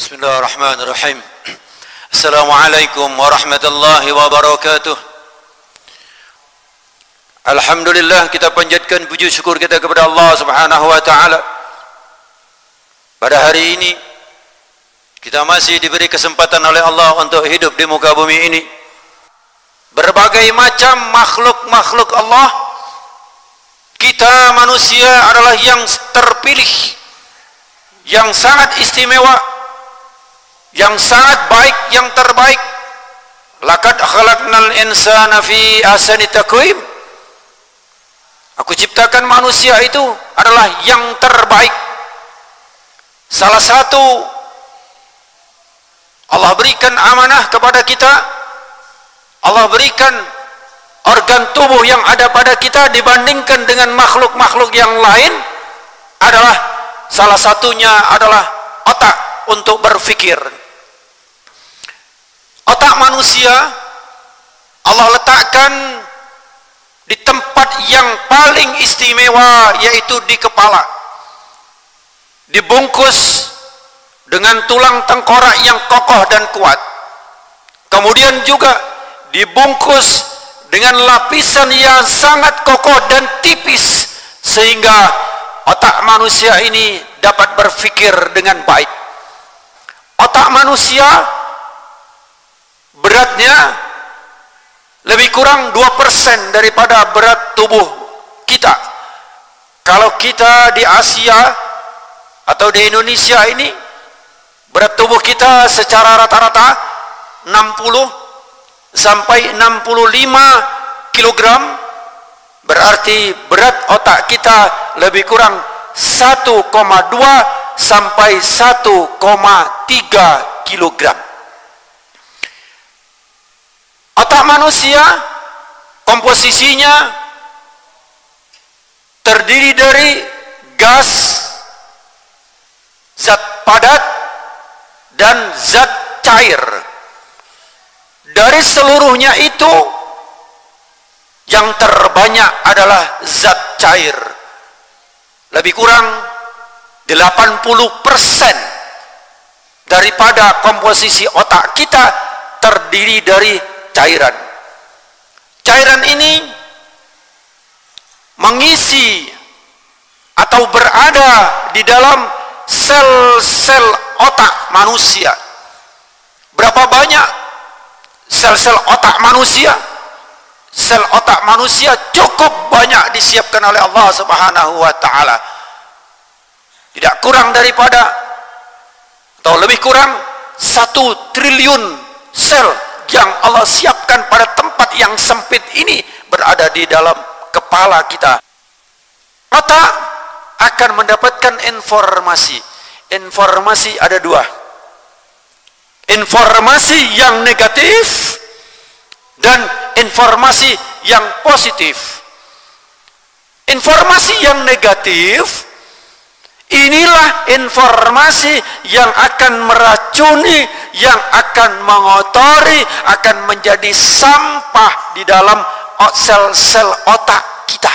Bismillahirrahmanirrahim. Assalamualaikum warahmatullahi wabarakatuh. Alhamdulillah, kita panjatkan puji syukur kita kepada Allah Subhanahu wa taala. Pada hari ini kita masih diberi kesempatan oleh Allah untuk hidup di muka bumi ini. Berbagai macam makhluk-makhluk Allah, kita manusia adalah yang terpilih, yang sangat istimewa, yang sangat baik, yang terbaik. Laqad khalaqnal insana fi ahsani taqwim. Aku ciptakan manusia itu adalah yang terbaik. Salah satu Allah berikan amanah kepada kita, Allah berikan organ tubuh yang ada pada kita dibandingkan dengan makhluk-makhluk yang lain adalah salah satunya adalah otak untuk berfikir. Otak manusia Allah letakkan di tempat yang paling istimewa, yaitu di kepala, dibungkus dengan tulang tengkorak yang kokoh dan kuat, kemudian juga dibungkus dengan lapisan yang sangat kokoh dan tipis sehingga otak manusia ini dapat berfikir dengan baik. Otak manusia beratnya lebih kurang 2% daripada berat tubuh kita. Kalau kita di Asia atau di Indonesia ini, berat tubuh kita secara rata-rata 60 sampai 65 kg, berarti berat otak kita lebih kurang 1,2 sampai 1,3 kg. Otak manusia komposisinya terdiri dari gas, zat padat, dan zat cair. Dari seluruhnya itu yang terbanyak adalah zat cair. Lebih kurang 80% daripada komposisi otak kita terdiri dari cairan. Cairan ini mengisi atau berada di dalam sel-sel otak manusia. Berapa banyak sel-sel otak manusia? Sel otak manusia cukup banyak disiapkan oleh Allah Subhanahu wa taala. Tidak kurang daripada atau lebih kurang 1 triliun sel yang Allah siapkan pada tempat yang sempit ini berada di dalam kepala kita. Otak akan mendapatkan informasi. Informasi ada dua. Informasi yang negatif dan informasi yang positif. Informasi yang negatif, inilah informasi yang akan meracuni, yang akan mengotori, akan menjadi sampah di dalam sel-sel otak kita.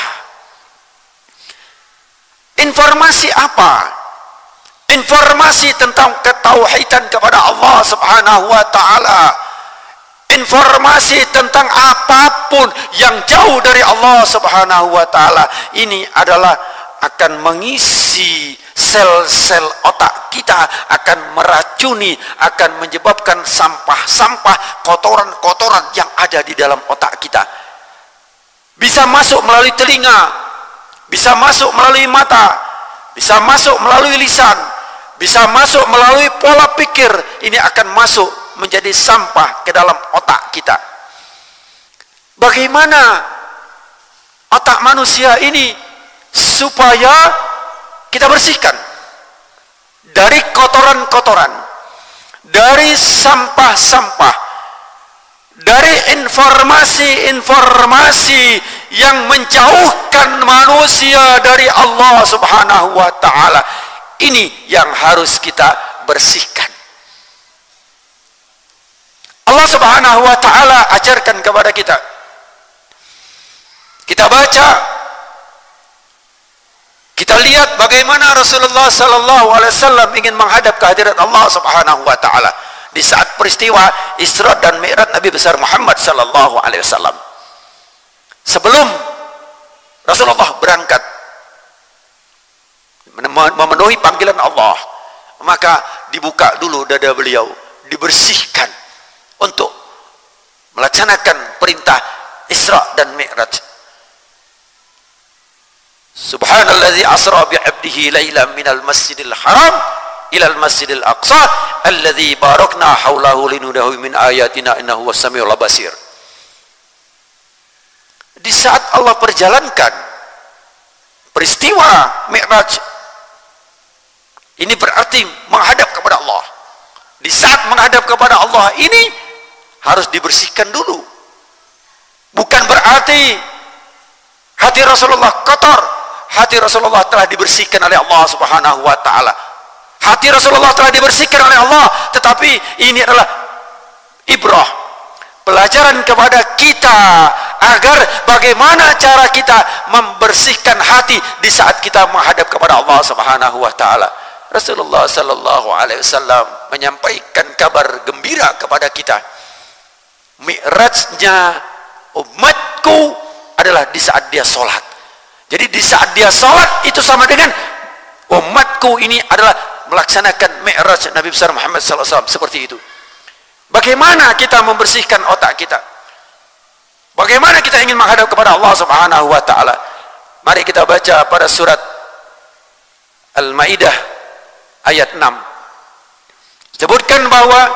Informasi apa? Informasi tentang ketauhidan kepada Allah Subhanahu wa taala. Informasi tentang apapun yang jauh dari Allah Subhanahu wa taala. Ini adalah akan mengisi sel-sel otak kita, akan meracuni, akan menyebabkan sampah-sampah, kotoran-kotoran yang ada di dalam otak kita. Bisa masuk melalui telinga, bisa masuk melalui mata, bisa masuk melalui lisan, bisa masuk melalui pola pikir. Ini akan masuk menjadi sampah ke dalam otak kita. Bagaimana otak manusia ini supaya kita bersihkan dari kotoran-kotoran, dari sampah-sampah, dari informasi-informasi yang menjauhkan manusia dari Allah Subhanahu wa taala. Ini yang harus kita bersihkan. Allah Subhanahu wa taala ajarkan kepada kita. Kita baca Kita lihat bagaimana Rasulullah sallallahu alaihi wasallam ingin menghadap kehadirat Allah Subhanahu wa taala di saat peristiwa Isra dan Mi'raj Nabi besar Muhammad sallallahu alaihi wasallam. Sebelum Rasulullah berangkat memenuhi panggilan Allah, maka dibuka dulu dada beliau, dibersihkan untuk melaksanakan perintah Isra dan Mi'raj. Subhanalladzi asra bi'abdihi lailan minal masjidil haram ilal masjidil aqsa alladzi barakna haulahu linuriyahu min ayatina innahu was-sami'ul basir. Di saat Allah perjalankan peristiwa Mi'raj, ini berarti menghadap kepada Allah. Di saat menghadap kepada Allah ini harus dibersihkan dulu. Bukan berarti hati Rasulullah kotor. Hati Rasulullah telah dibersihkan oleh Allah Subhanahu wa taala. Hati Rasulullah telah dibersihkan oleh Allah, tetapi ini adalah ibrah, pelajaran kepada kita agar bagaimana cara kita membersihkan hati di saat kita menghadap kepada Allah Subhanahu wa taala. Rasulullah sallallahu alaihi wasallam menyampaikan kabar gembira kepada kita. Mi'rajnya umatku adalah di saat dia sholat. Jadi di saat dia sholat itu sama dengan umatku ini adalah melaksanakan Mi'raj Nabi besar Muhammad SAW, seperti itu. Bagaimana kita membersihkan otak kita? Bagaimana kita ingin menghadap kepada Allah Subhanahu wa taala? Mari kita baca pada surat Al-Maidah ayat 6. Sebutkan bahwa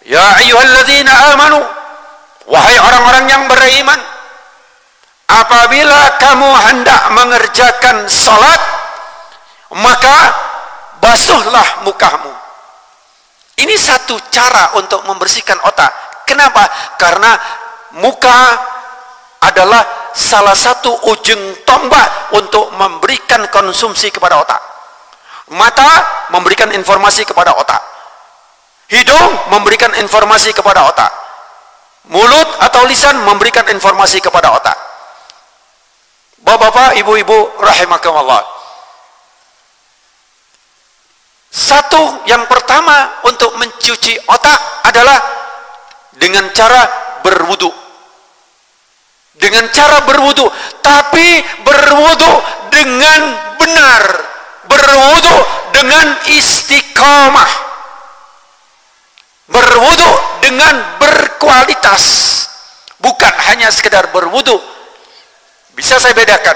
ya ayyuhalladzina amanu, wahai orang-orang yang beriman, apabila kamu hendak mengerjakan salat, maka basuhlah mukamu. Ini satu cara untuk membersihkan otak. Kenapa? Karena muka adalah salah satu ujung tombak untuk memberikan konsumsi kepada otak. Mata memberikan informasi kepada otak. Hidung memberikan informasi kepada otak. Mulut atau lisan memberikan informasi kepada otak. Bapak-bapak, ibu-ibu rahimakumullah. Satu yang pertama untuk mencuci otak adalah dengan cara berwudu. Dengan cara berwudu, tapi berwudu dengan benar. Berwudu dengan istiqamah. Berwudu dengan berkualitas. Bukan hanya sekedar berwudu. Bisa saya bedakan.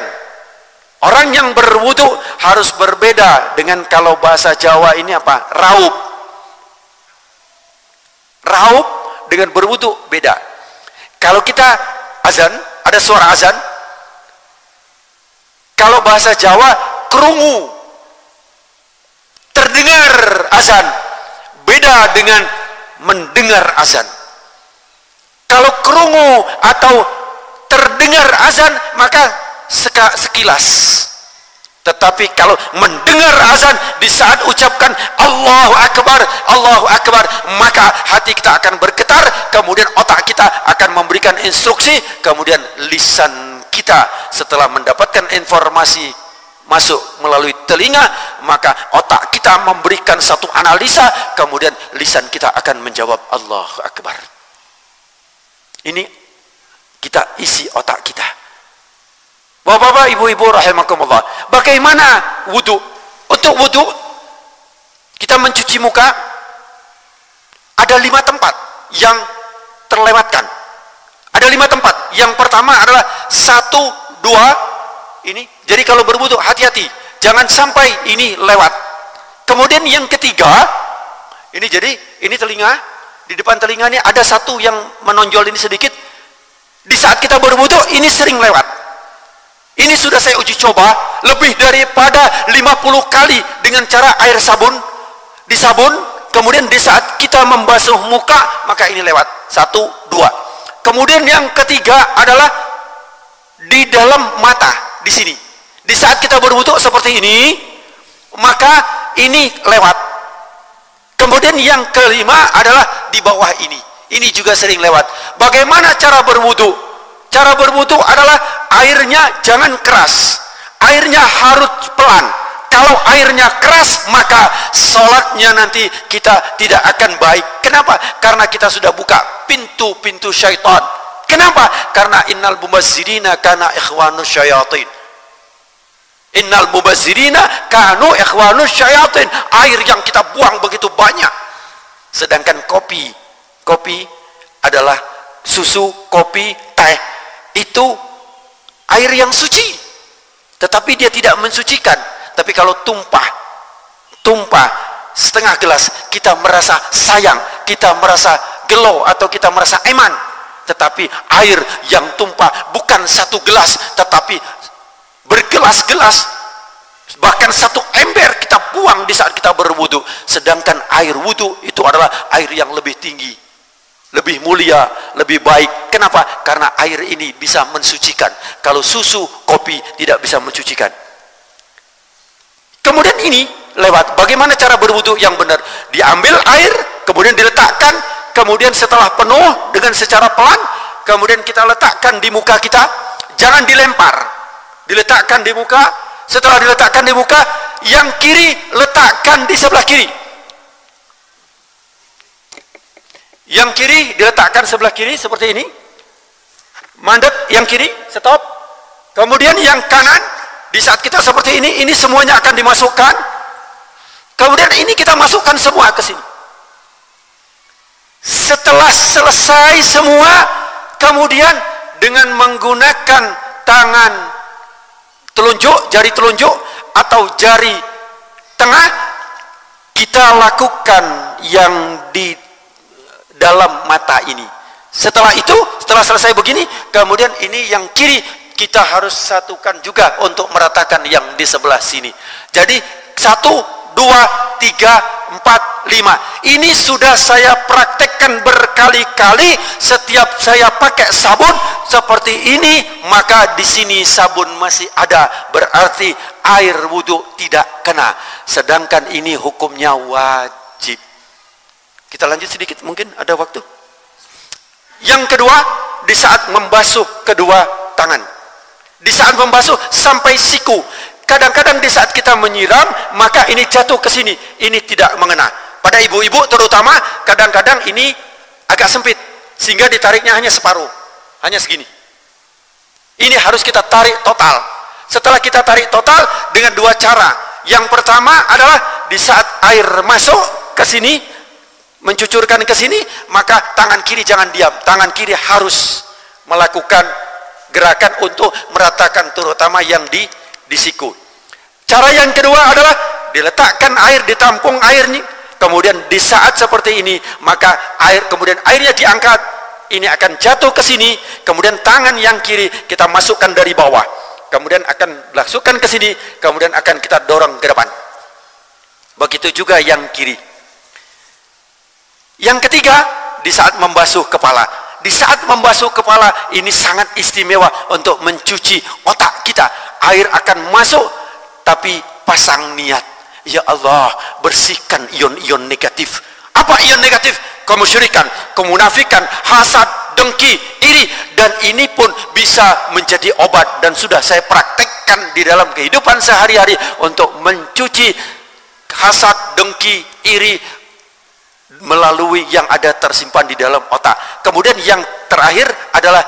Orang yang berwudu harus berbeda dengan kalau bahasa Jawa ini apa? Raup. Raup dengan berwudu beda. Kalau kita azan, ada suara azan. Kalau bahasa Jawa krungu. Terdengar azan. Beda dengan mendengar azan. Kalau krungu atau terdengar azan maka sekilas, tetapi kalau mendengar azan di saat ucapkan Allahu Akbar, Allahu Akbar, maka hati kita akan bergetar, kemudian otak kita akan memberikan instruksi, kemudian lisan kita setelah mendapatkan informasi masuk melalui telinga, maka otak kita memberikan satu analisa, kemudian lisan kita akan menjawab Allahu Akbar. Ini kita isi otak kita. Bapak-bapak, ibu-ibu rahimakumullah. Bagaimana wudu? Untuk wudu kita mencuci muka ada 5 tempat yang terlewatkan. Ada 5 tempat. Yang pertama adalah 1, 2 ini. Jadi kalau berwudu hati-hati, jangan sampai ini lewat. Kemudian yang ketiga, ini jadi ini telinga, di depan telinga ini ada satu yang menonjol ini sedikit. Di saat kita berwudu ini sering lewat. Ini sudah saya uji coba lebih daripada 50 kali dengan cara air sabun. Disabun, kemudian di saat kita membasuh muka maka ini lewat. 1, 2. Kemudian yang ketiga adalah di dalam mata, di sini. Di saat kita berwudu seperti ini, maka ini lewat. Kemudian yang kelima adalah di bawah ini. Ini juga sering lewat. Bagaimana cara berwudu? Cara berwudu adalah airnya jangan keras. airnya harus pelan. Kalau airnya keras, maka sholatnya nanti kita tidak akan baik. Kenapa? Karena kita sudah buka pintu-pintu syaitan. Kenapa? Karena innal mubazzirina kana ikhwanus syayatin. Innal mubazzirina kanu ikhwanus syayatin. Air yang kita buang begitu banyak. Sedangkan kopi adalah susu, kopi, teh, itu air yang suci, tetapi dia tidak mensucikan. Tapi kalau tumpah setengah gelas, kita merasa sayang, kita merasa gelo, atau kita merasa eman. Tetapi air yang tumpah bukan satu gelas, tetapi bergelas-gelas, bahkan satu ember kita buang di saat kita berwudu. Sedangkan air wudu itu adalah air yang lebih tinggi, lebih mulia, lebih baik. Kenapa? Karena air ini bisa mensucikan. Kalau susu, kopi tidak bisa mensucikan. Kemudian ini lewat bagaimana cara berwudu yang benar. Diambil air, kemudian diletakkan, kemudian setelah penuh dengan secara pelan, kemudian kita letakkan di muka kita. Jangan dilempar, diletakkan di muka. Setelah diletakkan di muka, yang kiri letakkan di sebelah kiri. Yang kiri diletakkan sebelah kiri seperti ini. Mandek yang kiri, stop. Kemudian yang kanan, di saat kita seperti ini semuanya akan dimasukkan. Kemudian ini kita masukkan semua ke sini. Setelah selesai semua, kemudian dengan menggunakan tangan telunjuk, jari telunjuk atau jari tengah, kita lakukan yang di dalam mata ini. Setelah itu, setelah selesai begini, kemudian ini yang kiri kita harus satukan juga untuk meratakan yang di sebelah sini. Jadi 1, 2, 3, 4, 5. Ini sudah saya praktekkan berkali-kali. Setiap saya pakai sabun seperti ini, maka di sini sabun masih ada, berarti air wudhu tidak kena. Sedangkan ini hukumnya wajib. Kita lanjut sedikit, mungkin ada waktu. Yang kedua, di saat membasuh kedua tangan. Di saat membasuh sampai siku. Kadang-kadang di saat kita menyiram, maka ini jatuh ke sini. Ini tidak mengena. Pada ibu-ibu terutama, kadang-kadang ini agak sempit, sehingga ditariknya hanya separuh, hanya segini. Ini harus kita tarik total. Setelah kita tarik total dengan dua cara. Yang pertama adalah di saat air masuk ke sini, mencucurkan ke sini, maka tangan kiri jangan diam. Tangan kiri harus melakukan gerakan untuk meratakan, terutama yang di siku. Cara yang kedua adalah diletakkan air, ditampung airnya, kemudian di saat seperti ini, maka kemudian airnya diangkat, ini akan jatuh ke sini, kemudian tangan yang kiri kita masukkan dari bawah, kemudian akan masukkan ke sini, kemudian akan kita dorong ke depan. Begitu juga yang kiri. Yang ketiga, di saat membasuh kepala. Di saat membasuh kepala ini sangat istimewa untuk mencuci otak kita. Air akan masuk, tapi pasang niat. Ya Allah, bersihkan ion-ion negatif. Apa ion negatif? Kemusyrikan, kemunafikan, hasad, dengki, iri. Dan ini pun bisa menjadi obat. Dan sudah saya praktekkan di dalam kehidupan sehari-hari untuk mencuci hasad, dengki, iri, melalui yang ada tersimpan di dalam otak. Kemudian yang terakhir adalah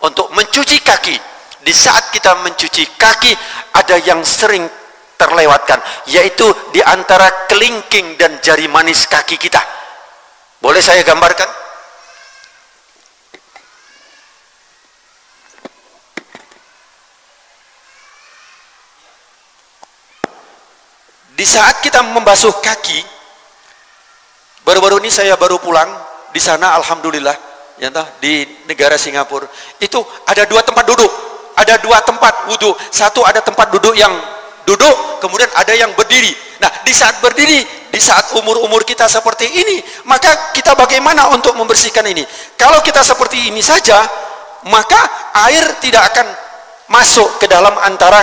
untuk mencuci kaki. Di saat kita mencuci kaki, ada yang sering terlewatkan, yaitu di antara kelingking dan jari manis kaki kita. Boleh saya gambarkan? Di saat kita membasuh kaki, baru-baru ini saya baru pulang di sana, alhamdulillah, ya, di negara Singapura. Itu ada dua tempat duduk, ada dua tempat wudhu. Satu ada tempat duduk yang duduk, kemudian ada yang berdiri. Nah, di saat berdiri, di saat umur-umur kita seperti ini, maka kita bagaimana untuk membersihkan ini? Kalau kita seperti ini saja, maka air tidak akan masuk ke dalam antara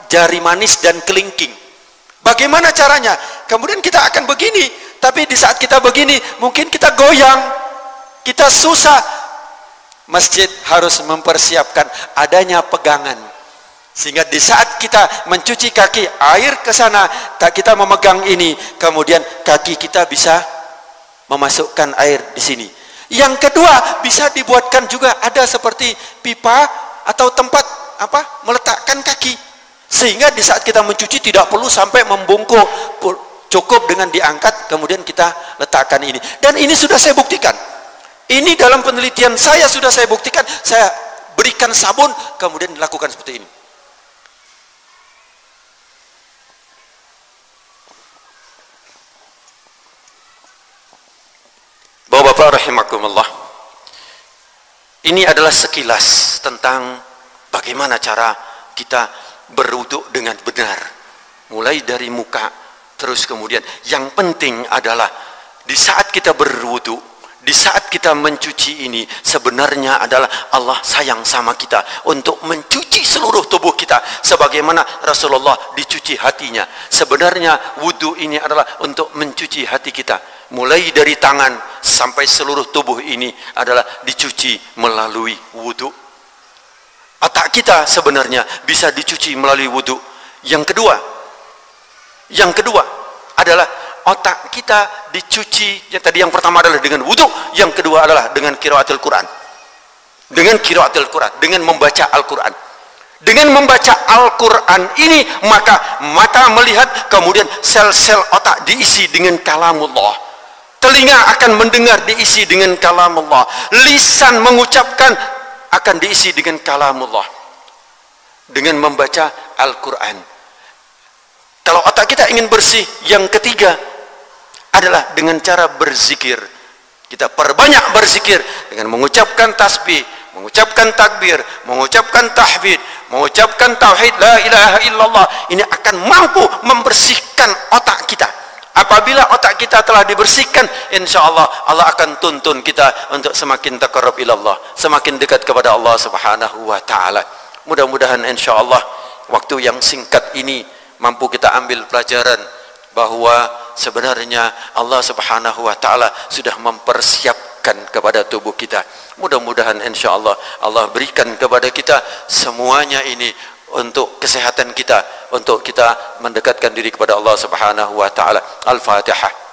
jari manis dan kelingking. Bagaimana caranya? Kemudian kita akan begini, tapi di saat kita begini, mungkin kita goyang, kita susah. Masjid harus mempersiapkan adanya pegangan. Sehingga di saat kita mencuci kaki, air ke sana, kita memegang ini, kemudian kaki kita bisa memasukkan air di sini. Yang kedua, bisa dibuatkan juga ada seperti pipa atau tempat meletakkan kaki. Sehingga di saat kita mencuci tidak perlu sampai membungkuk, cukup dengan diangkat kemudian kita letakkan ini. Dan ini sudah saya buktikan. Ini dalam penelitian saya sudah saya buktikan, saya berikan sabun kemudian dilakukan seperti ini. Bapak-bapak rahimakumullah, ini adalah sekilas tentang bagaimana cara kita berwudu dengan benar, mulai dari muka, terus kemudian yang penting adalah di saat kita berwudu, di saat kita mencuci ini, sebenarnya adalah Allah sayang sama kita untuk mencuci seluruh tubuh kita sebagaimana Rasulullah dicuci hatinya. Sebenarnya wudu ini adalah untuk mencuci hati kita, mulai dari tangan sampai seluruh tubuh ini adalah dicuci melalui wudu. Otak kita sebenarnya bisa dicuci melalui wudu. Yang kedua adalah otak kita dicuci, yang pertama adalah dengan wudu, yang kedua adalah dengan qiraatul Quran. Dengan qiraatul Quran, dengan membaca Al-Quran. Dengan membaca Al-Quran ini, maka mata melihat, kemudian sel-sel otak diisi dengan kalamullah. Telinga akan mendengar, diisi dengan kalamullah. Lisan mengucapkan akan diisi dengan kalamullah. Dengan membaca Al-Quran. Kalau otak kita ingin bersih, yang ketiga adalah dengan cara berzikir. Kita perbanyak berzikir dengan mengucapkan tasbih, mengucapkan takbir, mengucapkan tahmid, mengucapkan tauhid la ilaha illallah. Ini akan mampu membersihkan otak kita. Apabila otak kita telah dibersihkan, insyaallah Allah akan tuntun kita untuk semakin taqarrub ilallah, semakin dekat kepada Allah Subhanahu wa taala. Mudah-mudahan insyaallah waktu yang singkat ini mampu kita ambil pelajaran bahwa sebenarnya Allah Subhanahu wa taala sudah mempersiapkan kepada tubuh kita. Mudah-mudahan insyaallah Allah berikan kepada kita semuanya ini untuk kesehatan kita, untuk kita mendekatkan diri kepada Allah Subhanahu wa taala. Al-Fatihah.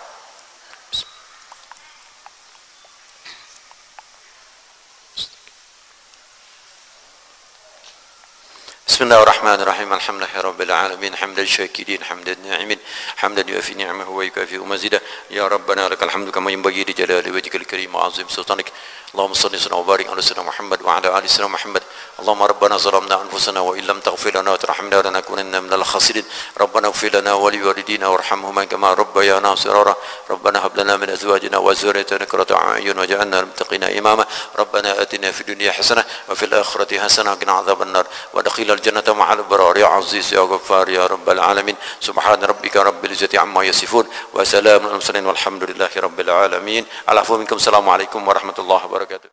Bismillahirrahmanirrahim. Alhamdulillahi rabbil alamin, hamdan syakirin, hamdan na'imin, hamdan yuafi ni'amahu wa yukafi mazidah. Ya Rabbana lakal hamdu kama yanbaghi li jalali wajhikal karim wa 'azim sultanik. Allahumma shalli wa barik ala sayyidina Muhammad wa ala ali sayyidina Muhammad. Allahumma rabbana zalamna anfusana wa illam taghfir lana wa tarhamna lanakunanna minal khasirin. Rabbana ighfir lana wa liwalidina warhamhuma kama rabbayana shighara. Rabbana hab lana min azwajina wa dhurriyyatina qurrata a'yun waj'alna lil muttaqina imama. Rabbana atina fid dunya hasanah wa fil akhirati hasanah wa qina adzaban nar wa adkhilna jannata ma'al abrar ya aziz ya ghaffar ya rabbal alamin. Subhana rabbika rabbil izzati amma yasifun wa salamun alal mursalin walhamdulillahi rabbil alamin. Assalamualaikum warahmatullahi wabarakatuh.